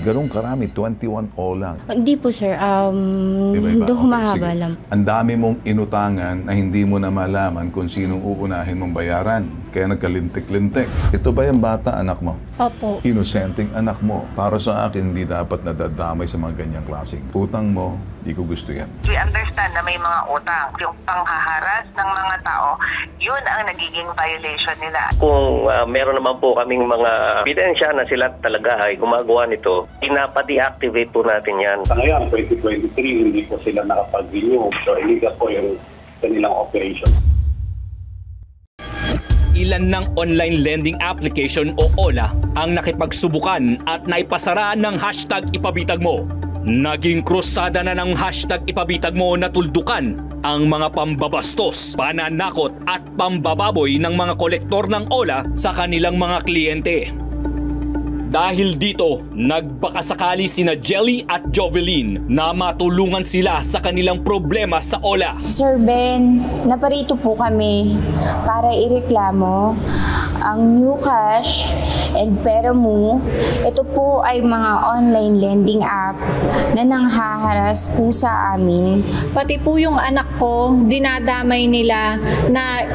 ganun karami? 21 o lang? Hindi po, sir. Iba-iba. Humahaba lang. Ang dami mong inutangan na hindi mo na malaman kung sinong uunahin mong bayaran. Kaya nagkalintik-lintik. Ito ba yung bata, anak mo? Opo. Inosenteng anak mo. Para sa akin, hindi dapat nadadamay sa mga ganyang klaseng utang mo. Di ko gusto yan. We understand na may mga utang. Yung panghaharas ng mga tao, yun ang nagiging violation nila. Kung meron naman po kaming mga ebidensya na sila talaga ay gumagawa nito, pinapa-deactivate po natin yan. Sa ngayon, 2023, hindi po sila nakapag-renew. So, illegal po yung kanilang operation. Ilan ng online lending application o OLA ang nakipagsubukan at naipasaraan ng hashtag ipabitag mo. Naging krusada na ng hashtag ipabitag mo na tuldukan ang mga pambabastos, pananakot at pambababoy ng mga kolektor ng OLA sa kanilang mga kliyente. Dahil dito, nagbakasakali sina Jelly at Jovelyn na matulungan sila sa kanilang problema sa OLA. Sir Ben, naparito po kami para ireklamo ang Newcash and Peramoo. Ito po ay mga online lending app na nanghaharas po sa amin. Pati po yung anak ko, dinadamay nila na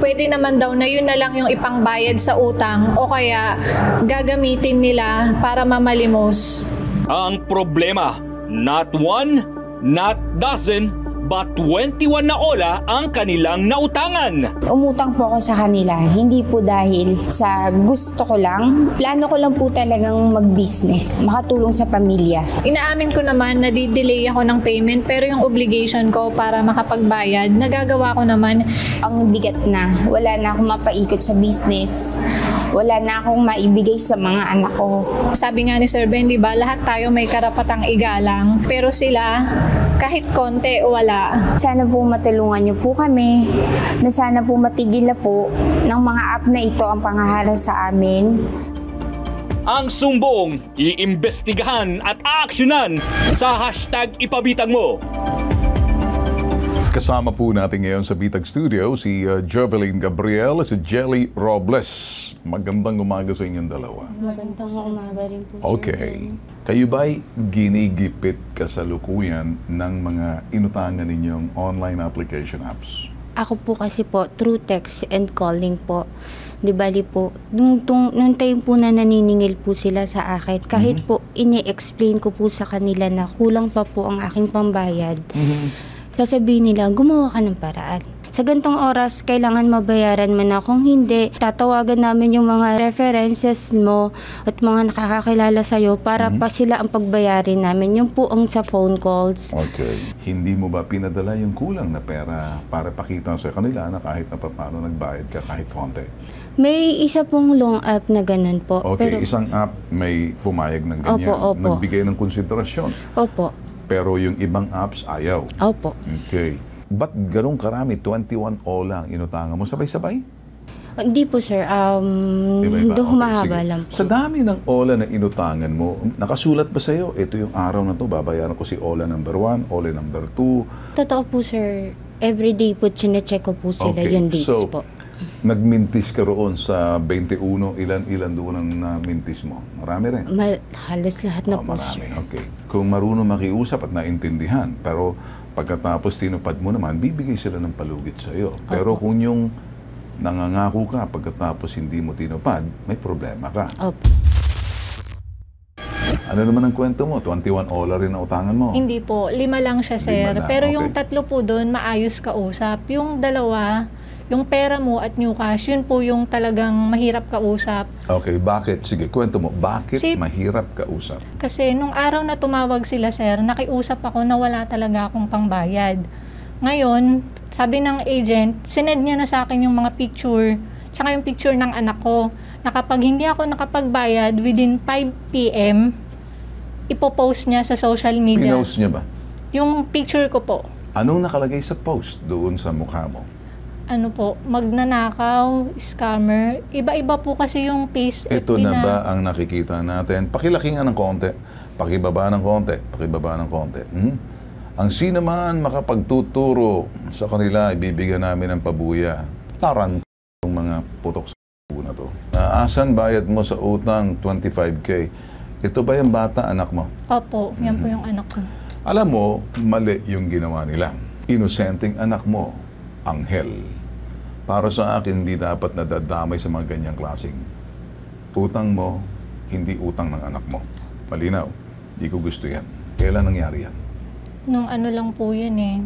pwede naman daw na yun na lang yung ipangbayad sa utang o kaya gagamitin nila para mamalimos. Ang problema, not one, not dozen, but 21 na OLA ang kanilang nautangan. Umutang po ako sa kanila, hindi po dahil sa gusto ko lang. Plano ko lang po talagang mag-business, makatulong sa pamilya. Inaamin ko naman na di-delay ako ng payment pero yung obligation ko para makapagbayad, nagagawa ko naman. Ang bigat na, wala na akong mapaikot sa business, wala na akong maibigay sa mga anak ko. Sabi nga ni Sir Ben, di ba, lahat tayo may karapatang igalang, pero sila, kahit konti, wala. Sana po matulungan niyo po kami, na sana po matigil na po ng mga app na ito ang panghaharas sa amin. Ang sumbong, iimbestigahan at aaksyonan sa hashtag ipabitag mo. Kasama po natin ngayon sa Bitag Studio si Jovelyn Gabriel, si Jelly Robles. Magandang umaga sa inyong dalawa. Magandang umaga rin po. Okay. Kayo ba'y ginigipit kasalukuyan ng mga inutangan ninyong online application apps? Ako po kasi po, through text and calling po. Di bali po, nung time po na naniningil po sila sa akin, kahit po ini-explain ko po sa kanila na kulang pa po ang aking pambayad, sasabihin nila, gumawa ka ng paraan. Sa gantong oras, kailangan mabayaran mo na. Kung hindi, tatawagan namin yung mga references mo at mga nakakakilala sa'yo para pa sila ang pagbayarin namin. Yung po ang sa phone calls. Okay. Hindi mo ba pinadala yung kulang na pera para pakita sa kanila na kahit na paano nagbayad ka kahit konti? May isa pong loan app na ganun po. Okay, pero, isang app may pumayag ng ganyan. Opo. Nagbigay ng konsiderasyon. Opo. Pero yung ibang apps, ayaw. Opo. Okay. Ba't ganun karami? 21 o lang inutangan mo? Sabay-sabay? Hindi po, sir. Iba-iba. Humahaba Sige. lang po. Sa dami ng OLA na inutangan mo, nakasulat ba sa'yo, ito yung araw na to, babayaran ko si OLA number 1, OLA number 2? Totoo po, sir. Everyday po, chinecheck ko po sila yung dates so, po. Nagmintis ka roon sa 21, ilan doon ang mintis mo? Marami rin? Halos lahat na po, marami. sir. Okay. Kung marunong makiusap at naintindihan, pero pagkatapos tinupad mo naman, bibigay sila ng palugit sa iyo. Pero kung yung nangangako ka, pagkatapos hindi mo tinupad, may problema ka. Opo. Ano naman ang kwento mo? 21 OLA rin ang utangan mo? Hindi po, 5 lang siya, sir. Lang, Pero okay. yung 3 po doon, maayos kausap. Yung 2, yung Peramoo at Newcash, yun po yung talagang mahirap kausap. Okay, bakit? Sige, kwento mo. Bakit mahirap kausap? Kasi nung araw na tumawag sila, sir, nakiusap ako na wala talaga akong pangbayad. Ngayon, sabi ng agent, sinend niya na sa akin yung mga picture, tsaka yung picture ng anak ko, na kapag hindi ako nakapagbayad within 5 p.m., ipopost niya sa social media. Pinost niya ba? Yung picture ko po. Anong nakalagay sa post doon sa mukha mo? Ano po, magnanakaw, scammer. Iba-iba po kasi yung face. Ito na ba ang nakikita natin? Pakilakingan ng konti, pakibaba ng konti, pakibaba ng konti. Ang sino man makapagtuturo sa kanila, ibibigyan namin ng pabuya. Taran ng mga putok sa na to. Asan bayad mo sa utang 25K? Ito ba yung bata, anak mo? Opo, yan po yung anak ko. Alam mo, mali yung ginawa nila. Inosenteng anak mo, anghel. Para sa akin, hindi dapat nadadamay sa mga ganyang klaseng. Utang mo, hindi utang ng anak mo. Malinaw, hindi ko gusto yan. Kailan nangyari yan? Nung ano lang po yan eh.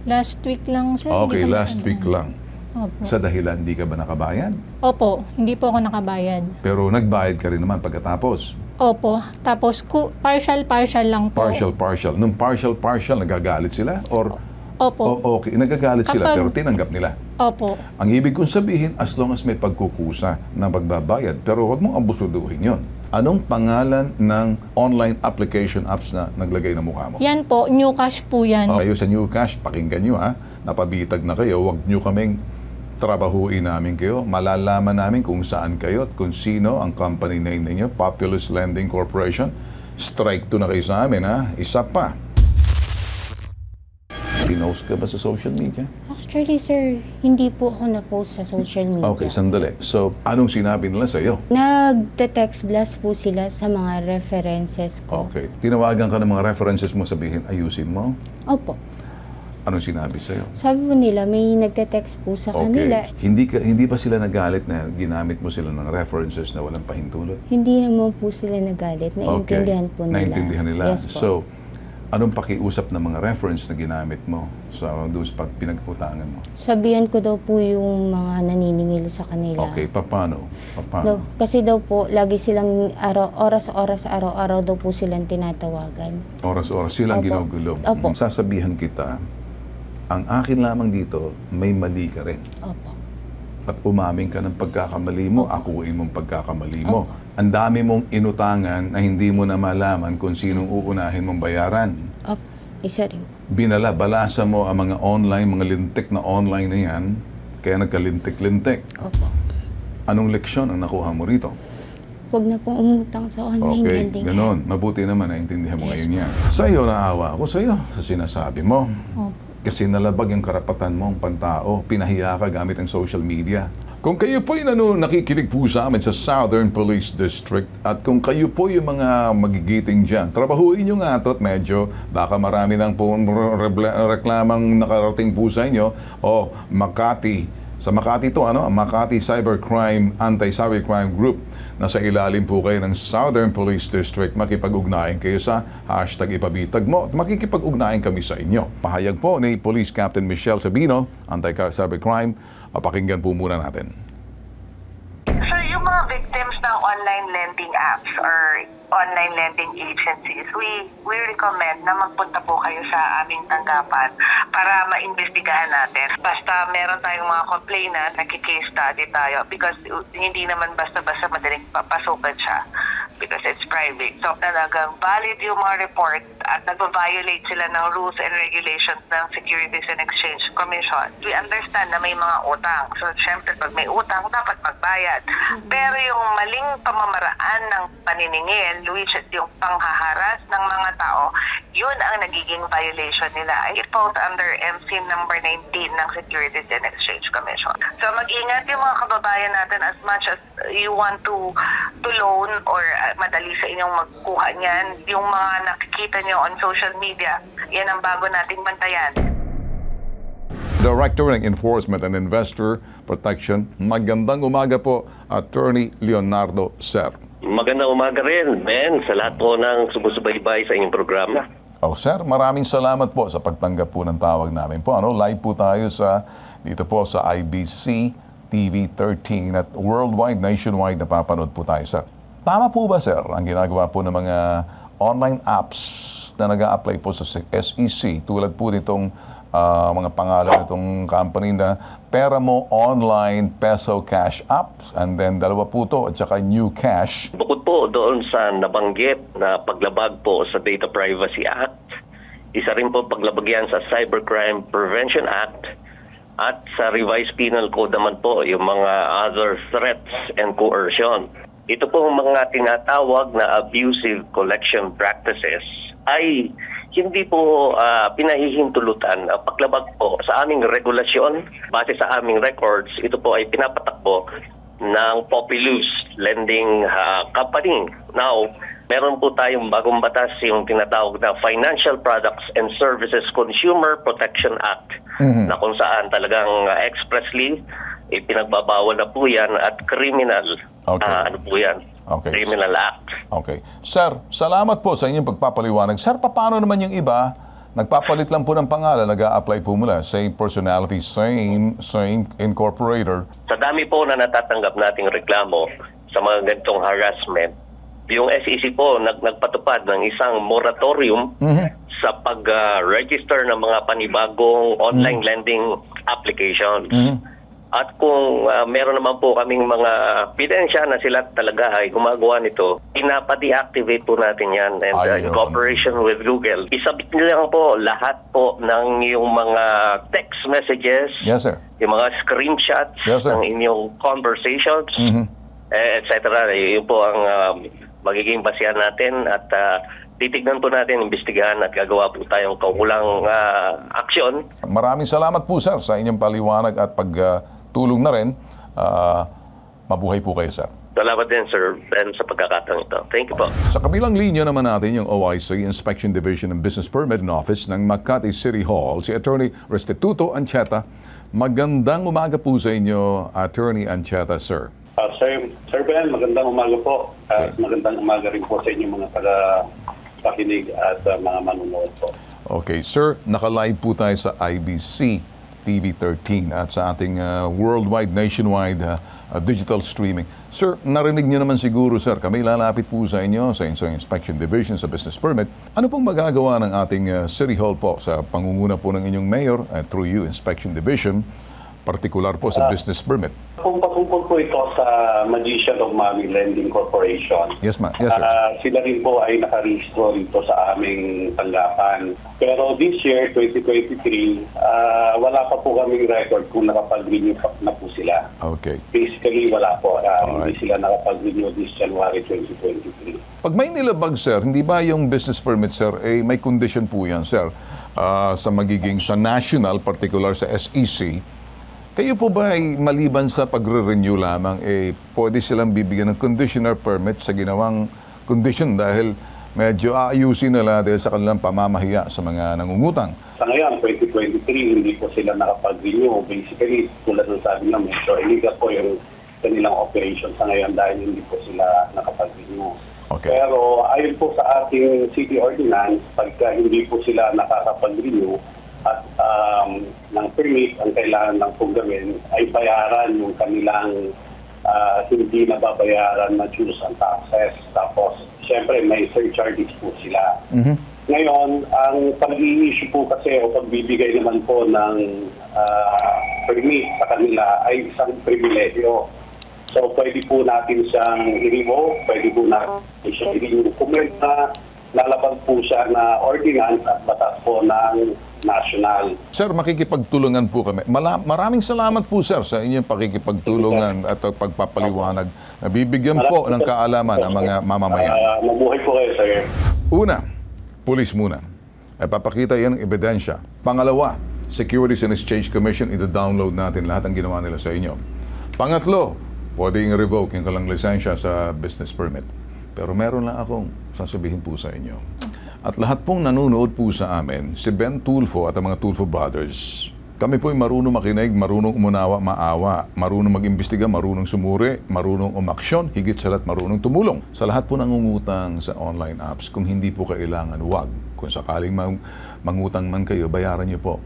Last week lang, sir. Okay, Hindi kami last week lang. Opo. Sa dahilan, hindi ka ba nakabayad? Opo, hindi po ako nakabayad. Pero nagbayad ka rin naman pagkatapos. Opo, tapos partial lang po. Partial. Nung partial, nagagalit sila? Or, Opo. okay, nagagalit sila Kapag- pero tinanggap nila. Opo. Ang ibig kong sabihin, as long as may pagkukusa na pagbabayad, pero huwag mong abusuduhin yon. Anong pangalan ng online application apps na naglagay ng mukha mo? Yan po, new cash po yan. Kayo sa New Cash, pakinggan nyo ha. Napabitag na kayo, huwag nyo kaming trabahuin namin kayo. Malalaman namin kung saan kayo at kung sino ang company name ninyo, Populous Lending Corporation. Strike to na kayo sa amin ha. Isa pa. Pinost ka ba sa social media? Actually, sir, hindi po ako na-post sa social media. Okay, sandali. So, anong sinabi nila sa iyo? Nagte-text blast po sila sa mga references ko. Okay. Tinawagan ka ng mga references mo, sabihin, ayusin mo. Opo. Anong sinabi sa iyo? Sabi po nila, may nagte-text po sa kanila. Hindi pa sila nagalit na ginamit mo sila ng references na walang pahintulot? Hindi naman po sila nagalit. Naintindihan po nila. Naintindihan nila. Yes po. So, anong pakiusap ng mga reference na ginamit mo sa doon sa pinag-utangan mo? Sabihan ko daw po yung mga naniningil sa kanila. Okay, paano? Daw, kasi daw po, lagi silang oras-oras, araw-araw daw po silang tinatawagan. Oras-oras silang Opo. ginugulo. Opo. Sasabihan kita, ang akin lamang dito, may mali ka rin. Opo. At umamin ka ng pagkakamali mo, akuin mong pagkakamali mo. Ang dami mong inutangan na hindi mo na malaman kung sinong uunahin mong bayaran. Opo. Isa rin po. Balasa mo ang mga online, mga lintik na online na yan, kaya nagkalintik-lintik. Opo. Anong leksyon ang nakuha mo rito? Huwag na pong umutang sa online Okay, lending. ganun. Mabuti naman naintindihan mo Yes, ngayon yan. Sa iyo, naawa ako sa iyo sa sinasabi mo. Opo. Kasi nalabag yung karapatan mo, ang pantao. Pinahiya ka gamit ang social media. Kung kayo po yung nakikinig po sa amin sa Southern Police District at kung kayo po yung mga magigiting dyan, trabahuin nyo nga ito at medyo baka marami nang po reklamang nakarating po sa inyo. O Makati. Sa Makati to, Makati Cybercrime, Anti-Cybercrime Group. Nasa ilalim po kayo ng Southern Police District. Makipag-ugnayan kayo sa #ipabitag mo. At makikipag-ugnayan kami sa inyo. Pahayag po ni Police Captain Michelle Sabino, Anti-Cybercrime. Pakinggan po muna natin. So yung mga victims ng online lending apps or online lending agencies, we recommend na magpunta po kayo sa aming tanggapan para maimbestigahan natin. Basta meron tayong mga complainant, naki-case study tayo because hindi naman basta-basta madaling papasukan siya because it's private. So talagang valid yung mga report at nagpa-violate sila ng rules and regulations ng Securities and Exchange Commission. We understand na may mga utang. So syempre pag may utang, dapat magbayad. Pero yung maling pamamaraan ng paniningil, which is yung panghaharas ng mga tao, yun ang nagiging violation nila. It falls under MC number 19 ng Securities and Exchange Commission. So mag-ingat yung mga kababayan natin as much as you want to loan or madali sa inyong magkuha niyan. Yung mga nakikita nyo on social media, yan ang bago nating bantayan. Director ng Enforcement and Investor Protection. Magandang umaga po, Attorney Leonardo Ser. Magandang umaga rin, Ben, sa lahat po ng sumusubaybay sa inyong programa. Oh, sir, maraming salamat po sa pagtanggap po ng tawag namin po. Live po tayo dito po sa IBC TV 13 at worldwide, nationwide napapanood po tayo, sir. Tama po ba, sir, ang ginagawa po ng mga online apps na nag-a-apply po sa SEC tulad po nitong mga pangalan nitong company na Pera Mo Online Peso Cash Apps and then dalawa po to at saka New Cash. Bukod po doon sa nabanggit na paglabag po sa Data Privacy Act, isa rin po paglabag yan sa Cybercrime Prevention Act at sa Revised Penal Code naman po yung mga other threats and coercion. Ito po mga tinatawag na abusive collection practices ay hindi po pinahihintulutan. Paglabag po sa aming regulasyon, base sa aming records, ito po ay pinapatakbo ng Populous Lending Company. Now, Meron po tayong bagong batas, yung tinatawag na Financial Products and Services Consumer Protection Act, na kung saan talagang expressly pinagbabawal na po yan at criminal. Ano po yan? Criminal Act. Okay. Sir, salamat po sa inyong pagpapaliwanag. Sir, paano naman yung iba? Nagpapalit lang po ng pangalan, nag-a-apply po mula. Same personality, same incorporator. Sa dami po na natatanggap nating reklamo sa mga ganitong harassment, yung SEC po nagpatupad ng isang moratorium sa pag-register ng mga panibagong online lending applications. At kung meron naman po kaming mga ebidensya na sila talaga ay gumagawa nito, pinapa-deactivate po natin yan. And in cooperation with Google, isabit nila po lahat po ng yung mga text messages, yes, sir, yung mga screenshots, yes, sir, ng inyong conversations, etc. Yun po ang magiging basihan natin at titignan po natin, imbestigahan at gagawa po tayong kaukulang aksyon. Maraming salamat po, sir, sa inyong paliwanag at pagtulong na rin. Mabuhay po kayo, sir. Salamat din, sir, Ben, sa pagkakataon ito. Thank you po. Sa kabilang linya naman natin yung OIC, Inspection Division ng Business Permit Office ng Makati City Hall, si Attorney Restituto Ancheta. Magandang umaga po sa inyo, Attorney Ancheta, sir. Sir Ben, magandang umaga po. Magandang umaga rin po sa inyong mga taga-pakinig at mga manunood po. Okay, sir, naka-live po tayo sa IBC TV13 at sa ating worldwide, nationwide digital streaming. Sir, narinig niyo naman siguro, sir, kami lalapit po sa inyo sa Inspection Division sa Business Permit. Ano pong magagawa ng ating City Hall po sa pangunguna po ng inyong mayor through you, Inspection Division, partikular po sa Business Permit? Kung patungkol po ito sa Magician of Money Lending Corporation, yes, yes, sir. Sila rin po ay nakarehistro dito sa aming tanggapan. Pero this year, 2023, wala pa po kaming record kung nakapag-renew na po sila. Okay. Basically, wala po. Hindi sila nakapag-renew this January 2023. Pag may nilabag, sir, hindi ba yung business permit, sir, may condition po yan, sir, sa magiging sa national, particular sa SEC. Kayo po ba ay maliban sa pagre-renew lamang, pwede silang bibigyan ng conditioner permit sa ginawang condition dahil medyo aayusin nila dahil sa kanilang pamamahiya sa mga nangungutang? Sa ngayon, 2023, hindi po sila nakapag-renew. Basically, tulad ng sabi namin, so illegal po yung kanilang operation sa ngayon dahil hindi po sila nakapag-renew. Okay. Pero ayon po sa ating city ordinance, pagka hindi po sila nakakapag-renew, at ng permit, ang kailangan lang pong gawin ay bayaran yung kanilang hindi nababayaran na dues and taxes. Tapos, syempre, may surcharges po sila. Ngayon, ang pag-i-issue po kasi o pagbibigay naman po ng permit sa kanila ay isang pribilegyo. So, pwede po natin siyang i-revoke, pwede po natin siyang i-recommend na lalabag po siya na ordinance at batas po ng national. Sir, makikipagtulungan po kami. Maraming salamat po, sir, sa inyong pakikipagtulungan at pagpapaliwanag. Nabibigyan po ng kaalaman ang mga mamamayan. Mabuhay po kayo, sir. Una, pulis muna. Ay papakita yan ng ebidensya. Pangalawa, Securities and Exchange Commission, ida-download natin lahat ang ginawa nila sa inyo. Pangatlo, pwede i-revoke yung kalang lisensya sa business permit. Pero meron lang akong sasabihin po sa inyo. At lahat pong nanonood po sa amin, si Ben Tulfo at ang mga Tulfo Brothers. Kami po'y marunong makinig, marunong umunawa, maawa, marunong mag-imbestiga, marunong sumuri, marunong umaksyon, higit sa lahat marunong tumulong. Sa lahat po nangungutang sa online apps, kung hindi po kailangan, huwag. Kung sakaling mangutang man kayo, bayaran niyo po.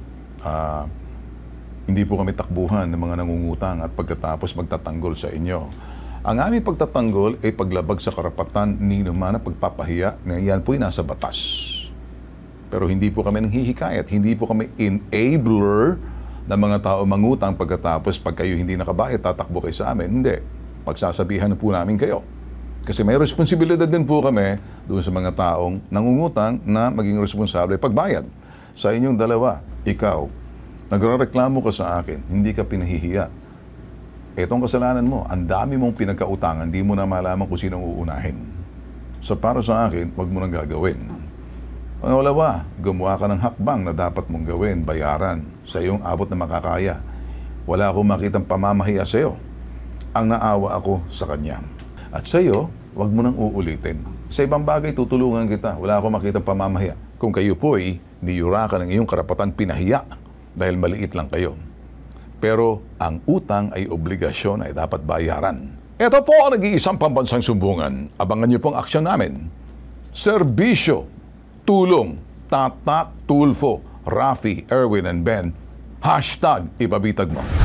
Hindi po kami takbuhan ng mga nangungutang at pagkatapos magtatanggol sa inyo. Ang aming pagtatanggol ay paglabag sa karapatan ni naman na pagpapahiya na yan po'y nasa batas. Pero hindi po kami nanghihikayat, hindi po kami enabler ng mga tao mangutang pagkatapos pag kayo hindi nakabayad, tatakbo kayo sa amin. Hindi. Pagsasabihan na po namin kayo. Kasi may responsibilidad din po kami doon sa mga taong nangungutang na maging responsable pagbayad. Sa inyong dalawa, ikaw, nagrereklamo ka sa akin, hindi ka pinahihiya. Etong kasalanan mo, ang dami mong pinagkautangan, hindi mo na malaman kung sino uunahin. So para sa akin, wag mo nang gagawin. Pangalawa, gumawa ka ng hakbang na dapat mong gawin, bayaran sa iyong abot na makakaya. Wala akong makitang pamamahiya sa iyo. Ang naawa ako sa kanya. At sa iyo, wag mo nang uulitin. Sa ibang bagay, tutulungan kita. Wala akong makita pamamahiya. Kung kayo po ay niyurakan ng iyong karapatan pinahiya dahil maliit lang kayo. Pero ang utang ay obligasyon ay dapat bayaran. Ito po ang nag-iisang pambansang sumbungan. Abangan niyo pong aksyon namin. Serbisyo, tulong, Tatak, Tulfo, Rafi, Erwin, and Ben. #Ipabitag mo.